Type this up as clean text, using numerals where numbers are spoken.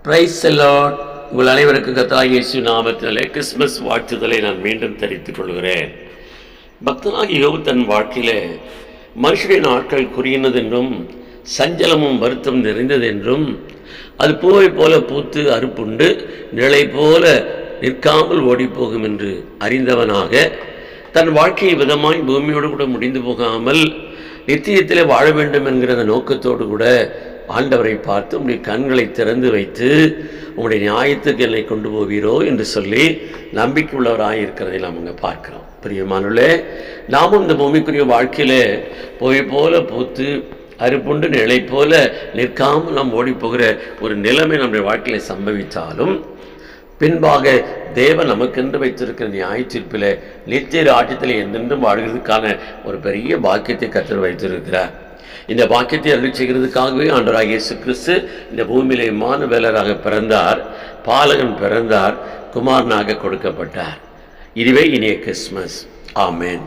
Praise the Lord. உங்கள் அனைவருக்கும் கர்த்தராகிய இயேசு நாமத்தினாலே கிறிஸ்துமஸ் வாழ்த்துதலை நான் மீண்டும் தெரிவித்துக் கொள்கிறேன். பக்தனாகிய யோபு தன் வாழ்க்கையிலே மனுஷனுடைய நாட்கள் குறியினதென்றும் சஞ்சலமும் வருத்தம் நிறைந்ததென்றும் அது பூவை போல பூத்து அறுப்புண்டு நிழலை போல நிற்காமல் ஓடிப்போகும் என்று அறிந்தவனாக தன் வாழ்க்கையை விதமாய் பூமியோடு கூட முடிந்து போகாமல் நித்தியத்திலே வாழ வேண்டும் என்கிற அந்த நோக்கத்தோடு கூட ஆண்டவரை பார்த்து உங்களுடைய கண்களை திறந்து வைத்து உங்களுடைய நியாயத்துக்கு என்னை கொண்டு போவீரோ என்று சொல்லி நம்பிக்கை உள்ளவராக இருக்கிறதை நாம் அங்கே பார்க்கிறோம். பிரியமானவர்களே, நாமும் இந்த பூமிக்குரிய வாழ்க்கையில் போய் போல பூத்து அறுப்புண்டு நிலை போல நிற்காமல் நாம் ஓடிப்போகிற ஒரு நிலைமை நம்முடைய வாழ்க்கையில் சம்பவித்தாலும் பின்பாக தேவன் நமக்கென்று வைத்திருக்கிற நியாய தீர்ப்பில் நித்திய ராஜ்யத்தில் என்றென்றும் வாழ்கிறதுக்கான ஒரு பெரிய பாக்கியத்தை கர்த்தர் வைத்திருக்கிறார். இந்த பாக்கியத்தை அருளி செய்கிறதுக்காகவே ஆண்டவராகிய இயேசு கிறிஸ்து இந்த பூமியிலே இம்மானுவேலராக பிறந்தார், பாலகன் பிறந்தார், குமாரனாக கொடுக்கப்பட்டார். இதுவே இனிய கிறிஸ்மஸ். ஆமென்.